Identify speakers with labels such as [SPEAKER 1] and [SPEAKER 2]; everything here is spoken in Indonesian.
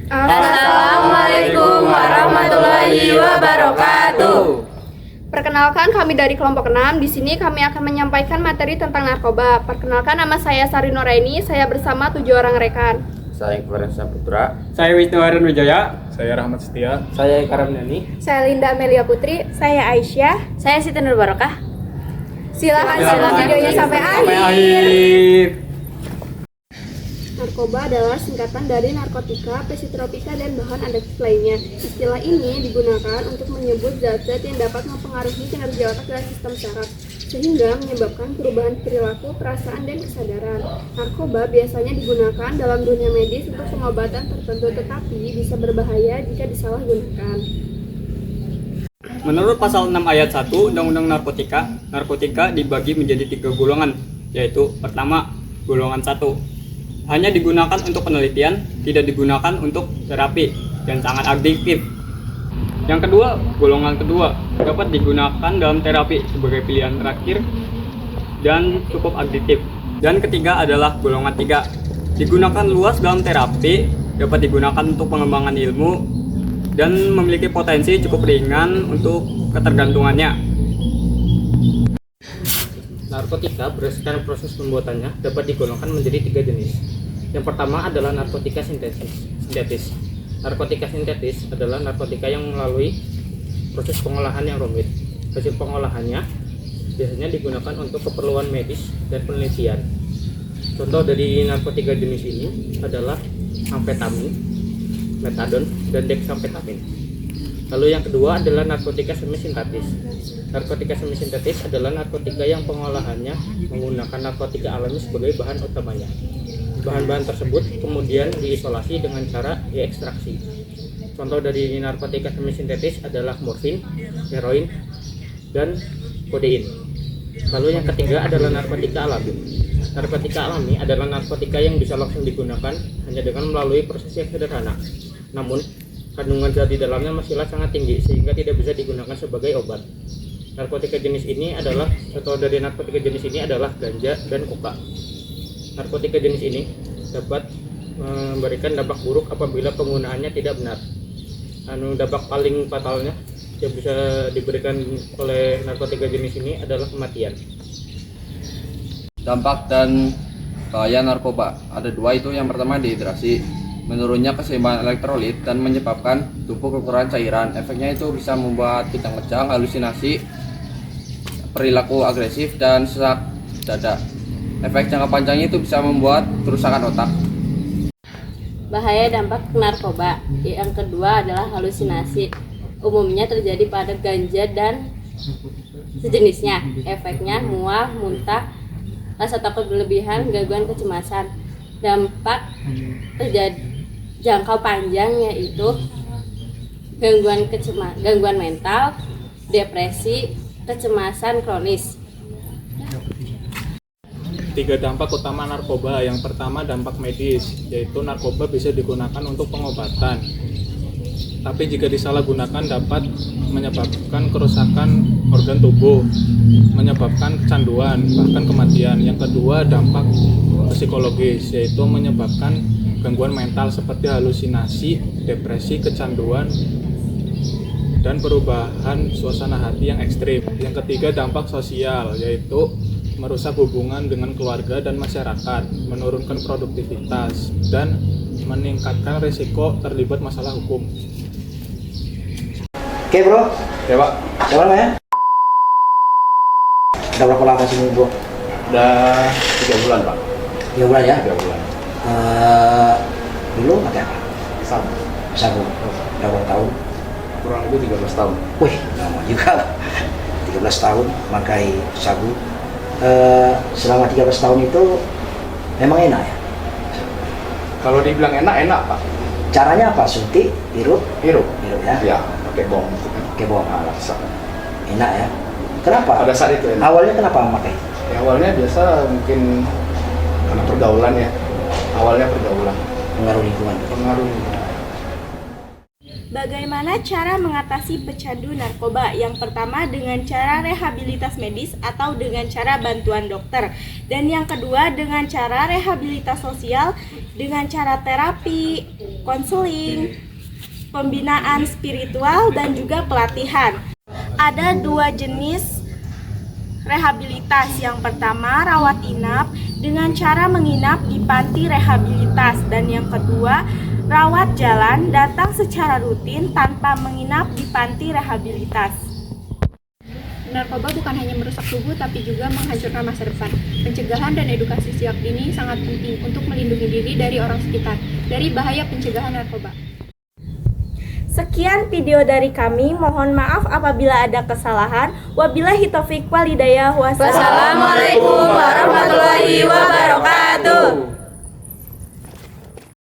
[SPEAKER 1] Assalamualaikum warahmatullahi wabarakatuh.
[SPEAKER 2] Perkenalkan, kami dari kelompok 6. Di sini kami akan menyampaikan materi tentang narkoba. Perkenalkan, nama saya Sari Nuraini. Saya bersama 7 orang rekan.
[SPEAKER 3] Saya Iqbal Saputra.
[SPEAKER 4] Saya Wisnu Harun Wijaya.
[SPEAKER 5] Saya Rahmat Setia.
[SPEAKER 4] Saya Eka Ramdhani.
[SPEAKER 2] Saya Linda Amelia Putri. Saya Aisyah.
[SPEAKER 1] Saya Siti Nur Barokah.
[SPEAKER 2] Silakan videonya sampai akhir. Narkoba adalah singkatan dari narkotika, psikotropika, dan bahan adiktif lainnya. Istilah ini digunakan untuk menyebut zat-zat yang dapat mempengaruhi kinerja otak dan sistem saraf, sehingga menyebabkan perubahan perilaku, perasaan, dan kesadaran. Narkoba biasanya digunakan dalam dunia medis untuk pengobatan tertentu, tetapi bisa berbahaya jika disalahgunakan.
[SPEAKER 4] Menurut pasal 6 ayat 1 Undang-Undang Narkotika dibagi menjadi 3 golongan, yaitu pertama, golongan 1. Hanya digunakan untuk penelitian, tidak digunakan untuk terapi, dan sangat adiktif. Yang kedua, golongan kedua, dapat digunakan dalam terapi sebagai pilihan terakhir dan cukup adiktif. Dan ketiga adalah golongan 3, digunakan luas dalam terapi, dapat digunakan untuk pengembangan ilmu, dan memiliki potensi cukup ringan untuk ketergantungannya. Narkotika berdasarkan proses pembuatannya dapat digolongkan menjadi 3 jenis. Yang pertama adalah narkotika sintetis. Narkotika sintetis adalah narkotika yang melalui proses pengolahan yang rumit. Hasil pengolahannya biasanya digunakan untuk keperluan medis dan penelitian. Contoh dari narkotika jenis ini adalah amfetamin, metadon, dan dexamfetamin. Lalu yang kedua adalah narkotika semisintetis. Narkotika semisintetis adalah narkotika yang pengolahannya menggunakan narkotika alami sebagai bahan utamanya. Bahan-bahan tersebut kemudian diisolasi dengan cara diekstraksi. Contoh dari narkotika semisintetis adalah morfin, heroin, dan kodein. Lalu yang ketiga adalah narkotika alami. Narkotika alami adalah narkotika yang bisa langsung digunakan hanya dengan melalui proses yang sederhana. Namun, kandungan zat di dalamnya masihlah sangat tinggi sehingga tidak bisa digunakan sebagai obat. Narkotika jenis ini adalah ganja dan koka. Narkotika jenis ini dapat memberikan dampak buruk apabila penggunaannya tidak benar. Dampak paling fatalnya yang bisa diberikan oleh narkotika jenis ini adalah kematian.
[SPEAKER 3] Dampak dan bahaya narkoba ada 2, itu yang pertama dehidrasi. Menurunnya keseimbangan elektrolit dan menyebabkan tubuh kekurangan cairan. Efeknya itu bisa membuat kejang-kejang, halusinasi, perilaku agresif, dan sesak dada. Efek jangka panjangnya itu bisa membuat kerusakan otak.
[SPEAKER 1] Bahaya dampak narkoba. Yang kedua adalah halusinasi. Umumnya terjadi pada ganja dan sejenisnya. Efeknya mual, muntah, rasa takut berlebihan, gangguan kecemasan. Dampak jangka panjang yaitu gangguan mental, depresi, kecemasan kronis.
[SPEAKER 5] 3 dampak utama narkoba. Yang pertama dampak medis, yaitu narkoba bisa digunakan untuk pengobatan. Tapi jika disalahgunakan dapat menyebabkan kerusakan organ tubuh, menyebabkan kecanduan, bahkan kematian. Yang kedua dampak psikologis, yaitu menyebabkan gangguan mental seperti halusinasi, depresi, kecanduan, dan perubahan suasana hati yang ekstrim. Yang ketiga dampak sosial, yaitu merusak hubungan dengan keluarga dan masyarakat, menurunkan produktivitas, dan meningkatkan risiko terlibat masalah hukum.
[SPEAKER 6] Oke bro,
[SPEAKER 3] Ya Pak,
[SPEAKER 6] siapa namanya? Udah berapa lama sini bro?
[SPEAKER 3] udah 3 bulan Pak.
[SPEAKER 6] 3 bulan ya?
[SPEAKER 3] 3 bulan.
[SPEAKER 6] Dulu pakai apa?
[SPEAKER 3] Sama,
[SPEAKER 6] Sabu. Udah berapa tahun?
[SPEAKER 3] kurang lebih 13 tahun.
[SPEAKER 6] Wih, lama juga. 13 tahun pakai sabu. Selama 13 tahun itu memang enak ya?
[SPEAKER 3] Kalau dibilang enak Pak.
[SPEAKER 6] Caranya apa? Suntik, hirup
[SPEAKER 3] Hirup.
[SPEAKER 6] ya?
[SPEAKER 3] Ya, pakai bom.
[SPEAKER 6] Pakai bom.
[SPEAKER 3] Bisa.
[SPEAKER 6] Enak ya? Kenapa?
[SPEAKER 3] Pada saat itu enak.
[SPEAKER 6] Awalnya kenapa memakai?
[SPEAKER 3] Ya, awalnya biasa mungkin karena pergaulan ya. Awalnya pergaulan.
[SPEAKER 6] Pengaruh lingkungan.
[SPEAKER 3] Pengaruh.
[SPEAKER 7] Bagaimana cara mengatasi pecandu narkoba? Yang pertama dengan cara rehabilitas medis atau dengan cara bantuan dokter. Dan yang kedua dengan cara rehabilitas sosial dengan cara terapi, konseling, pembinaan spiritual, dan juga pelatihan. Ada 2 jenis rehabilitas. Yang pertama, rawat inap dengan cara menginap di panti rehabilitas, dan yang kedua, rawat jalan, datang secara rutin tanpa menginap di panti rehabilitas.
[SPEAKER 2] Narkoba bukan hanya merusak tubuh tapi juga menghancurkan masa depan. Pencegahan dan edukasi sejak dini sangat penting untuk melindungi diri dari orang sekitar dari bahaya pencegahan narkoba.
[SPEAKER 7] Sekian video dari kami, mohon maaf apabila ada kesalahan. Wabillahi taufiq wal hidayah.
[SPEAKER 1] Wassalamualaikum warahmatullahi wabarakatuh.